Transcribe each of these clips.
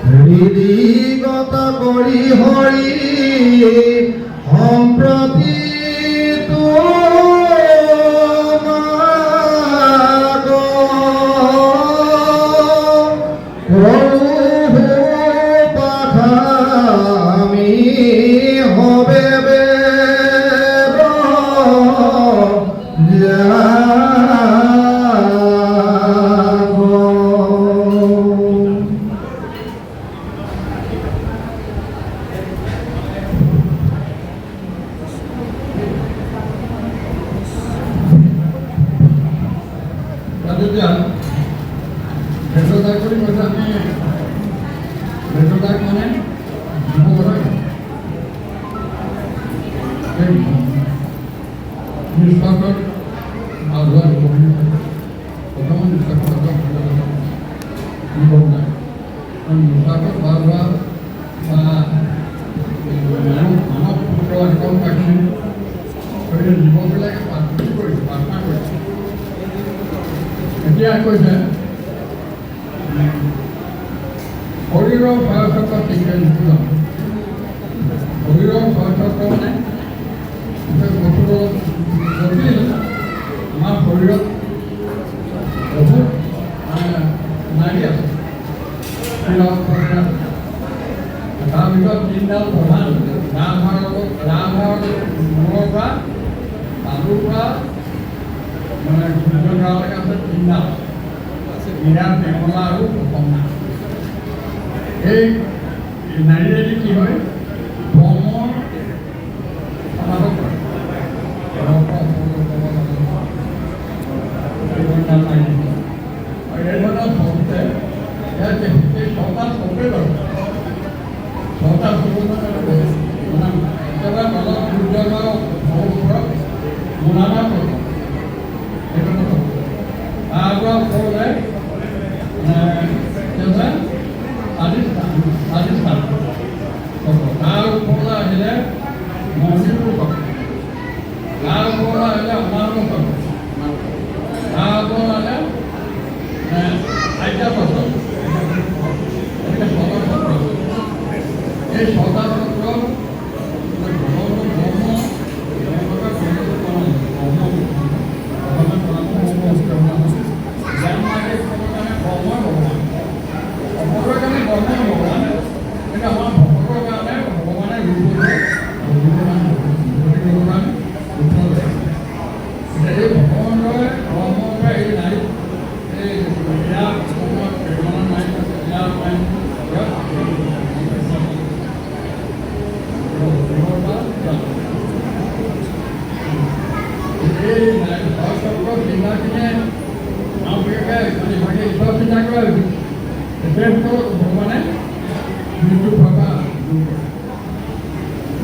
হৃদিগত কৰি হৰি সম্প্ৰতি শৰীৰৰ ভয়ক্ষেত্ৰ শৰীৰৰ ভয়ক্ষেত্ৰ মানে বস্তুটো জটিল আমাৰ শৰীৰত বহুত নাৰী আছে তাৰ ভিতৰত তিনিডাল প্ৰধান ৰামভাৰৰ মূৰৰ পৰা বাজুৰ পৰা মানে সূৰ্যগ্ৰাহলৈকে আছে তিনিডাল মীৰা পেঙলা আৰু অসমা এই নাৰীৰেদি কি হয় ব্ৰহ্মৰ সমাধক কৰে আৰু এই ধৰণৰ শব্দে এই ছটা চবেই বাৰু ছটা চবেই মানে একেবাৰে তলত সূৰ্যগ্ৰাহ ওপৰত মোনানা কৰিব সেইটো তাৰ পৰা ওপৰলৈ ৰাজস্থান তাৰ ওপৰলৈ আহিলে মণিপুৰ তাৰ ওপৰলৈ আহিলে অনাৰুণ তাৰ ওপৰত আহিলে আইতা পত্ৰ এনেকৈ ছটা চক্ৰ এই ছটা চক্ৰ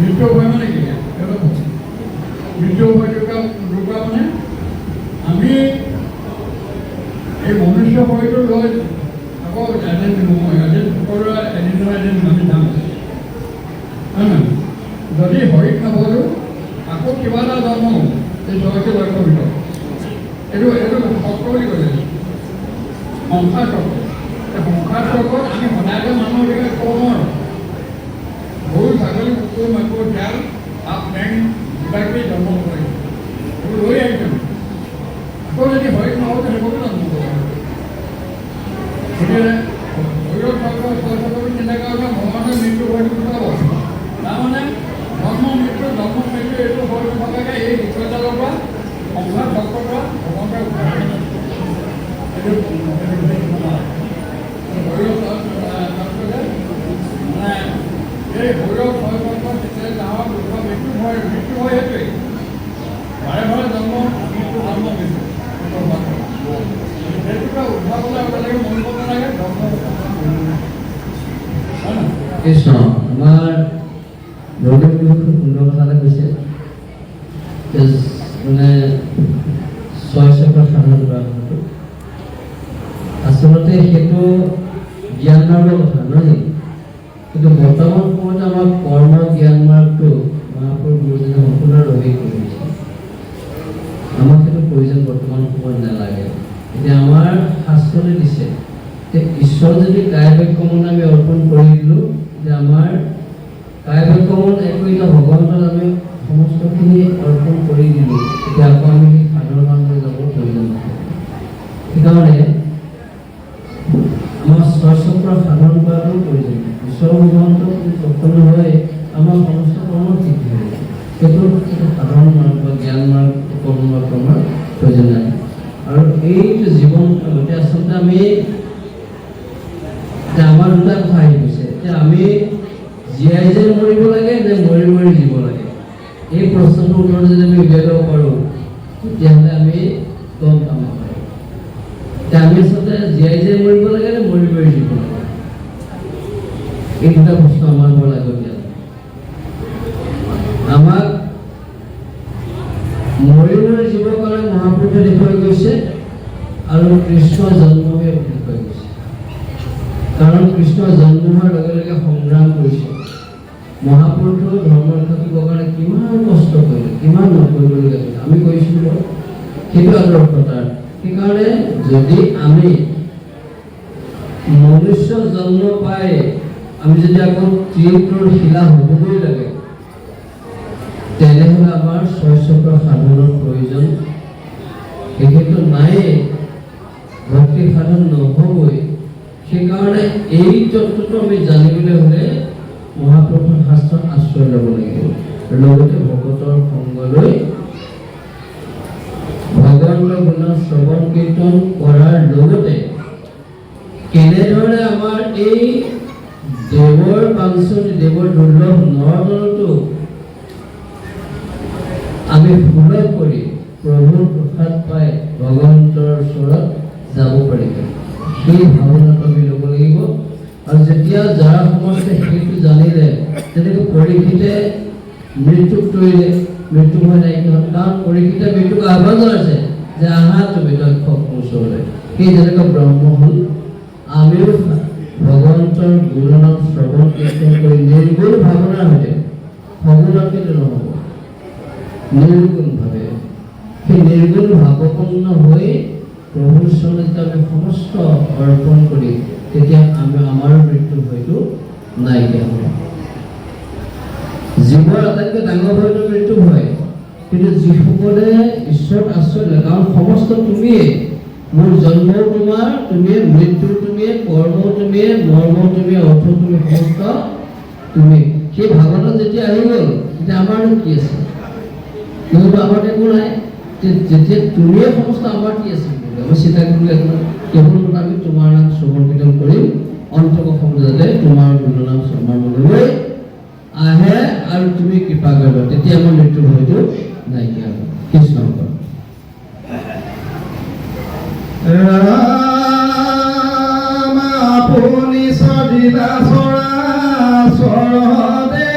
মৃত্যু ভয় মানে কি মৃত্যু ভয় ৰোগা মানে আমি এই মনুষ্য ভয়টো লৈ আকৌ এদিন নহয় এদিন সকলোৱে এদিন নহয় এদিন আমি যাম হয় নহয় যদি হৰিক নাপালোঁ আকৌ কিবা এটা জন্ম এই জয়কে লক্ষ্য ভিতৰত এইটো চক্ৰ বুলি কৈছে সংসাৰ চক্ৰ এই সংসাৰ চক্ৰত আমি সদায় মানুহৰ বিষয়ে ক'ব নোৱাৰোঁ গৰু ছাগলী কুকুৰ মাকুৰ খেল সাপ বেং কিবাকিবি জন্ম কৰিব এইবোৰ লৈ আহিছোঁ আকৌ যদি হৰিক নহওঁ সেইবোৰো জন্ম কৰিব গতিকে শৰীৰৰ চক্ৰ চিন্তা কৰোঁতে ভগৱানৰ মৃত্যু ভয়টো বুজাব তাৰমানে জন্ম মৃত্যু এইটো ভয়টো থকাকৈ এই বিষয়ডালৰ পৰা সংসাৰ চক্ৰৰ পৰা ভগৱানে উদ্ধাৰ এইটো শৰীৰৰ মানে এই শৰীৰৰ ভয় চক্ৰ যেতিয়া ডাঙৰ দুখ মৃত্যু ভয় সেইটোৱেই বাৰে বাৰে জন্ম মৃত্যু সেইটোকে উদ্ধাৰলৈ আপোনালোকে মন কৰিব নালাগে কৃষ্ণ আমাৰ ৰৌদ্ৰ খুব সুন্দৰ কথা এটা কৈছে মানে ছয় চক্ৰ সাধন কৰা কথাটো আচলতে সেইটো জ্ঞান মাৰ্গৰ কথা নহয় কিন্তু বৰ্তমান সময়ত আমাৰ কৰ্ম জ্ঞান মাৰ্গটো একো এতিয়া ভগৱন্তক আমি সমস্তখিনি অৰ্পণ কৰি দিলোঁ, এতিয়া আকৌ আমি সেই সাধনৰ কামলৈ যাব প্ৰয়োজন নহয়। সেইকাৰণে আমাৰ স্বচক্ৰ সাধন কৰাটো প্ৰয়োজন। ঈশ্বৰ ভগৱন্তক প্ৰসন্ন হৈ আমাৰ সমস্ত কৰ্ম সিদ্ধি হৈ যায়। সেইটো সাধাৰণ মাৰ্গ বা জ্ঞান মাৰ্গ কৰ্ম মাৰ্গ আমাৰ প্ৰয়োজন নাই। আৰু এইটো জীৱন এতিয়া আচলতে আমি আমাৰ দুটা কথা আহি গৈছে, এতিয়া আমি জীয়াই যে মৰিব লাগে নে মৰি মৰি জীৱ লাগে, এই প্ৰশ্নটোৰ উত্তৰ যদি আমি উলিয়াই ল'ব পাৰোঁ তেতিয়াহ'লে আমি গম পাম। এতিয়া আমি আচলতে জীয়াই যে মৰিব লাগে নে মৰি মৰি জীৱ লাগে, এই দুটা প্ৰশ্ন আমাৰ বৰ লাগতীয়াল। আমাক মৰি মৰি জীৱৰ কাৰণে মহাপুৰুষে দেখুৱাই গৈছে আৰু কৃষ্ণ জন্মহে দেখুৱাই গৈছে। কাৰণ কৃষ্ণ জন্ম হোৱাৰ লগে লগে সংগ্ৰাম কৰিছে। মহাপুৰুষেও ধৰ্ম ৰক্ষা কৰিবৰ কাৰণে কিমান কষ্ট কৰিলে, কিমান নকৰিবলগীয়া কৰিলে, আমি কৰিছিলোঁ সেইটো আদৰ্শতাৰ। সেইকাৰণে যদি আমি মনুষ্য জন্ম পাই আমি যদি আকৌ ত্ৰিপুৰ শিলা হ'বগৈ লাগে, তেনেহ'লে আমাৰ স্বচক্ৰ সাধনৰ প্ৰয়োজন সেইটো নায়েই, ভক্তি সাধন নহ'বই। সেইকাৰণে এই তত্ত্বটো আমি জানিবলৈ হ'লে মহাপুৰুষৰ শাস্ত্ৰত আশ্ৰয় ল'ব লাগিব, লগতে ভকতৰ সংগলৈ ভগৱন্তৰ গুণৰ শ্ৰৱণ কীৰ্তন কৰাৰ লগতে কেনেদৰে আমাৰ এই দেৱৰ বাঞ্ছনী দেৱৰ দুৰ্লভ নৰদলতো আমি সুলভ কৰি প্ৰভুৰ প্ৰসাদ পাই ভগৱন্তৰ ওচৰত যাব পাৰিব, সেই ভাৱনাটো আমি ল'ব লাগিব। আৰু যেতিয়া যাৰ সমস্তে সেইটো জানিলে, তেনেকৈ পৰীক্ষিতে মৃত্যুক তৰিলে মৃত্যু হৈ নাইকিয়া হ'ল। কাৰণ পৰীক্ষিতে মৃত্যুক আহ্বান জনাইছে যে আহা তুমি দক্ষ ওচৰলৈ। সেই যেনেকৈ ব্ৰহ্ম হ'ল, আমিও ভগৱন্তৰ গুণনাম শ্ৰৱণ কীৰ্তন কৰি নিৰ্গুণ ভাৱনাৰ সৈতে, সগুণত কিন্তু নহ'ব, নিৰ্গুণভাৱে সেই নিৰ্গুণ ভাৱপূৰ্ণ হৈ প্ৰভুৰ ওচৰলৈ যেতিয়া আমি সমস্ত অৰ্পণ কৰি, তেতিয়া আমাৰ মৃত্যু হয়তো নাইকিয়া হ'ব। জীৱৰ আটাইতকৈ ডাঙৰ ভয়টো মৃত্যু ভয়, কিন্তু যিসকলে ঈশ্বৰক আশ্ৰয় লয়, কাৰণ সমস্ত তুমিয়ে, মোৰ জন্মও তোমাৰ, তুমিয়ে মৃত্যু তুমিয়ে, কৰ্ম তুমিয়ে, মৰ্ম তুমিয়ে, অৰ্থ তুমি, সমস্ত তুমি। সেই ভাৱনা যেতিয়া আহি গ'ল, তেতিয়া আমাৰনো কি আছে? কিন্তু আমাৰ একো নাই। যেতিয়া তুমিয়ে সমস্ত, আমাৰ কি আছে? আমি চিন্তা কৰিবলৈ একো নাই। কেৱল আমি তোমাৰ নাম শ্ৰৱণ কীৰ্তন কৰিম, অন্তৰ্গত যাতে তোমাৰ গুণনাম আমাৰ মনলৈ আহে আৰু তুমি কৃপা কৰিবা, তেতিয়া আমাৰ মৃত্যু ভয়টো নাইকিয়া হ'ব। কৃষ্ণ ৰাম আপুনি সদিলা চৰা চৰদে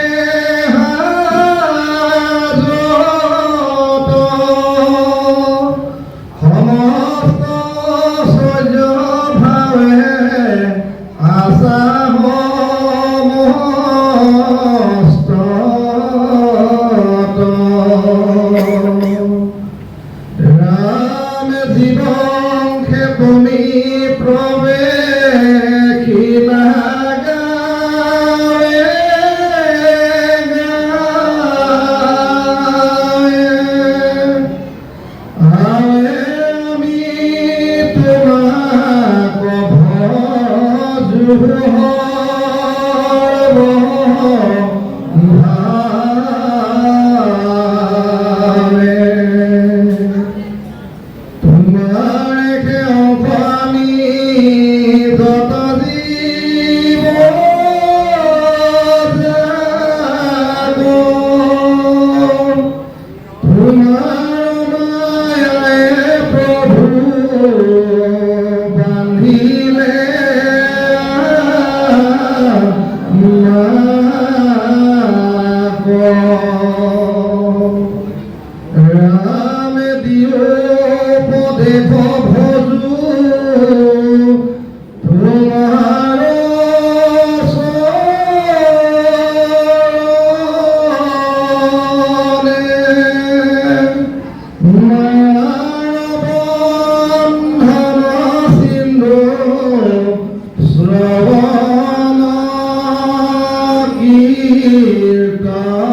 কীৰ্তন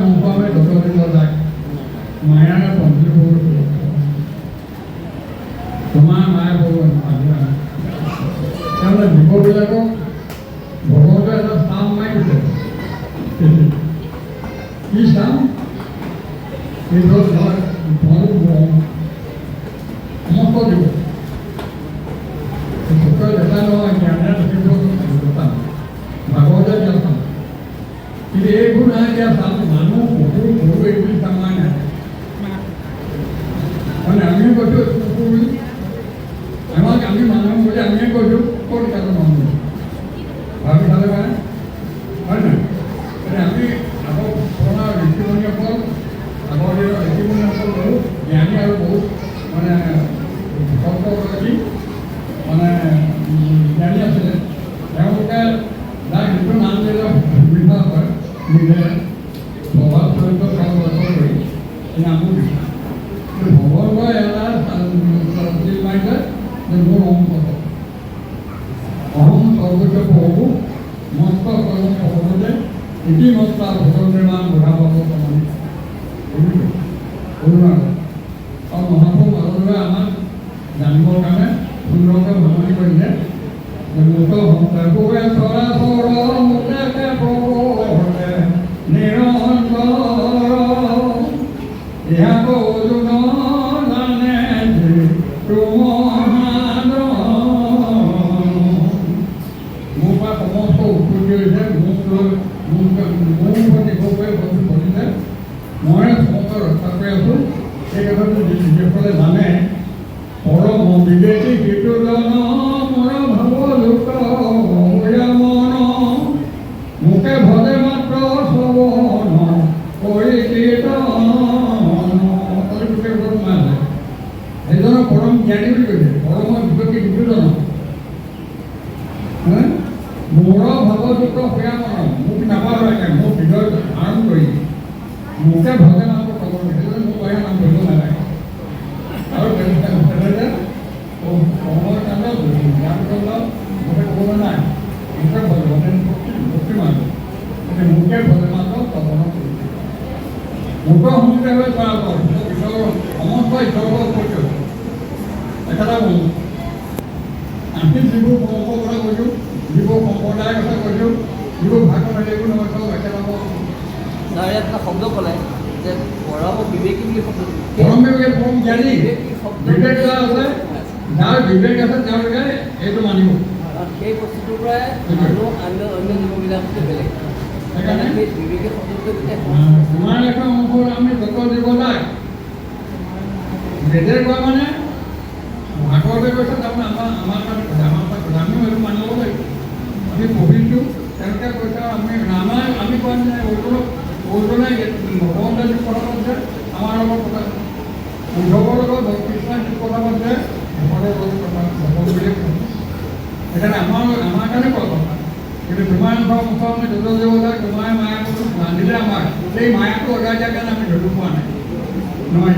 মুখামে যতদিন যায় মায়াৰ পঞ্চী তোমাৰ মায়ে তেওঁলোকে জীৱবিলাকক ভগৱন্তে এটা স্থান মাৰি দিছে কি স্থান এইটো সমস্ত দিব চকুৰে দেখা নহয় জ্ঞানে থাকিব স্থান ভাগৱতে দিয়া স্থান কিন্তু এইবোৰ নাই দিয়া স্থান মানুহ পশু গৰু এইবোৰ স্থান নাই নাই মানে আমিও কৈছোঁ কুকুৰ আমাক আমি মানুহ বুলি আমিয়ে কৈছোঁ ক'ত কাৰো মানুহ ভাবি চালে মানে হয় নহয় মানে আমি আগৰ পুৰণা ঋষিমুনিসকল আগৰ দিনৰ ঋষিমুনিসকল বহুত জ্ঞানী আৰু বহুত মানে ভক্তগৰাকী মানে জ্ঞানী আছিলে তেওঁলোকে যাক যিটো নাম দিলে সুবিধা হয় নিজে স্বভাৱ চৰিত্ৰ সংৰক্ষণ কৰি এই নামবোৰ দিছে ভগৱান এটা মাৰিছে যে মোৰ অহম সৰ্বোচ্চ প্ৰভু মস্ত কৰ্ম সকলোতে ইতিমত্তা ভগৱান নিৰ্মাণ বুঢ়াবাব সমানি আৰু মহাপুৰুষ মাধৱদেৱে আমাক জানিবৰ কাৰণে সুন্দৰকৈ ভ্ৰমণি কৰিছে যে মুক্ত প্ৰভুৱে চৰাচৰ মুক্তাকে প্ৰভুৱে নিৰন্তৰ ইয়াক অৰ্জুন জানে মোৰ পৰা সমস্ত উৎপত্তি হৈছে মোক লৈ মোৰ প্ৰতি গৈ বন্ধু বনিলে মই সমস্ত ৰক্ষা কৰি আছোঁ সেই কথাটো যিসকলে জানে পৰম বিবেকী সেইটো জন মোৰ ভাৱ লোক মন মোকে ভজে মাত্ৰ শ্ৰৱণ কৰি কীৰ্তন সেইজনক পৰম জ্ঞানী বুলি কৈছে পৰমৰ বিবেকী দুজন মোৰ ভাৱযুক্ত সেয়া মন মোক নাপাহৰে মোক হৃদয়ত ধাৰণ কৰি মোকে ভজে মাত্ৰ খবৰ সেইজনে মোক বাহিৰ নাম ধৰিব নালাগে আৰু তেনেদৰে কৰ্মৰ কাণ্ডত জ্ঞান কাণ্ডত মোকে ক'বলৈ নাই মোকে ভজে ভক্তি মাত্ৰ মোকে ভজে মাত্ৰ খবৰ কৰি মুঠ সংযোগে হৈ কৰা ঈশ্বৰৰ সমস্ত ঈশ্বৰৰ উপৰিও একেটা বন্ধু আমি যিবোৰ বংশৰ কথা কৈছোঁ যিবোৰ সম্প্ৰদায়ৰ কথা কৈছোঁ যিবোৰ ভাষা এইবোৰ নহয় চব একেটা ইয়াত এটা শব্দ ক'লে যে পৰম বিবেকী বুলি শব্দ পৰম বিবেকী পৰম জ্ঞানী বিবেক যাৰ আছে যাৰ বিবেক আছে তেওঁলোকে এইটো মানিব সেই বস্তুটোৰ পৰাই মানুহ অন্য জীৱবিলাকতকৈ বেলেগ সেইকাৰণে সেই বিবেকী শব্দটো তোমাৰ এখন অংশৰ আমি যত দিব যায় বেদে কোৱা মানে ভাগৱতে কৈছে তাৰমানে আমাৰ আমিও এইটো মানি ল'ব লাগিব আমি পঢ়িছোঁ তেওঁলোকে কৈছে আমি কোৱা নাই অৰ্জুনে ভগৱন্তে যি কথা পাতিছে আমাৰ লগত কথা উদ্ধৱৰ লগত কৃষ্ণই যি কথা পাতিছে ভগৱতৰ লগত কথা ভগৱ বুলিয়ে কৈছে সেইকাৰণে আমাৰ কাৰণে কোৱা কথা কিন্তু তোমাৰ মুখ আমি যত দিব যায় তোমাৰ মায়াটো বান্ধিলে আমাক সেই মায়াটো অৰ্ডাৰ দিয়াৰ কাৰণে আমি ধৰিব পোৱা নাই নহয়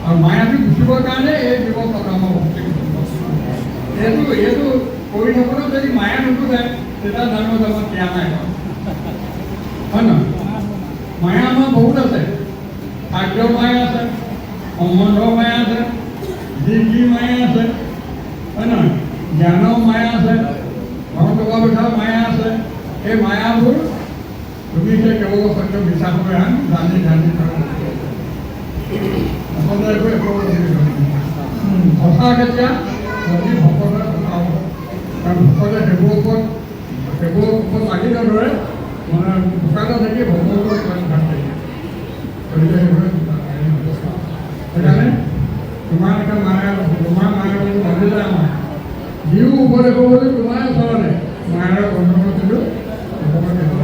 আৰু মায়াটো গুচিবৰ কাৰণে এই ব্যৱস্থা আমাৰ ভক্তি এইটো কৰি থাকোঁতে যদি মায়া নুগুচে তেতিয়া জানো যে আমাৰ ক্ৰিয়া নাই হয় নহয় মায়া আমাৰ বহুত আছে খাদ্যৰ মায়া আছে সম্বন্ধৰ মায়া আছে যি মায়া আছে হয় নহয় জ্ঞানৰ মায়া আছে ঘৰ টকা পইচাৰ মায়া আছে এই মায়াবোৰ তুমি যে কেৱল সত্য বিশ্বাস কৰি আন জানি আচলতে সঁচা কেতিয়া যদি ভকতে কথা হ'ব কাৰণ ভকতে সেইবোৰৰ ওপৰত লাগি নধৰে মানে ভোকাতে থাকি ভগৱতৰ ভাগ থাকে গতিকে সেইকাৰণে তোমাৰ মায়া বুলি ভাবিলে আমাৰ যিও উপদেশ বুলি তোমাৰ ওচৰতে মায়াৰ বন্ধনত দিলোঁ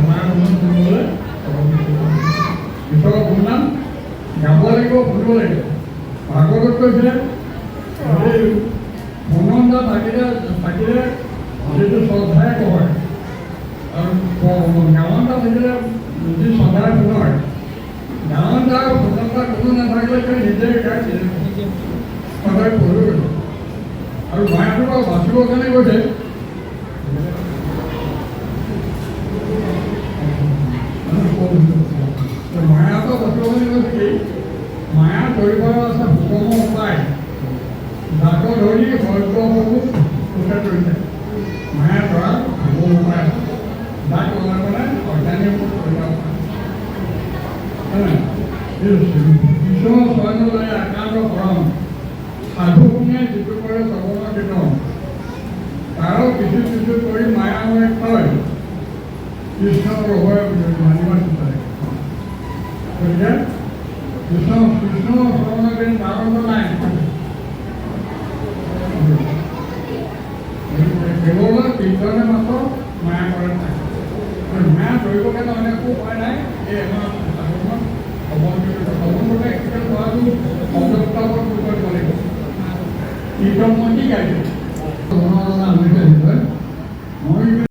মায়াৰ বন্ধন দিবলৈ ঈশ্বৰৰ গুণনাম গাব লাগিব শুনিব লাগিব ভাগৱতত কৈছিলে মনন্দা থাকিলে যিটো শ্ৰদ্ধাই কয় আৰু গাঁৱন্দা থাকিলে যি শ্ৰদ্ধাই শুনায় গাঁৱন্দা শ্ৰদ্ধা কোনো নাথাকিলে নিজে গাই সদায় পঢ়িব আৰু মায়াটোৰ পৰা বাচিবৰ কাৰণে কৈছে মায়াটো বৰ্তমানে হৈছে মায়া ধৰিবলৈ আছে সুগম উপায় যাক ধৰি সৰ্বসমূহ কোঠে কৰিছে মায়া ধৰা সুগম উপায় আছে যাক ওলাই পেলাই অজ্ঞানীয় কৰিব পাৰে ঈশ্বৰৰ শৰণলৈ একান্ত শৰণ সাধুগুণে যিটো কৰে শ্ৰৱণ কীৰ্তন তাৰো কিছু কিছু কৰি মায়াময় থৈ কৃষ্ণ প্ৰভুৱে মানিব বিচাৰে গতিকে কৃষ্ণ শৰণলৈ কাৰণ নাই কেৱল কীৰ্তনে মাত্ৰ মায়া কৰে থাকে মায়া ধৰিবৰ কাৰণে অন্য একো উপায় নাই এই আমাৰ সাধুখনত ভ্ৰমণ কৰিলে একেবাৰে কৰাটো শব্দপ্তাৱত কৰিব লাগিব কীৰ্তন মই কি গাইছোঁ মই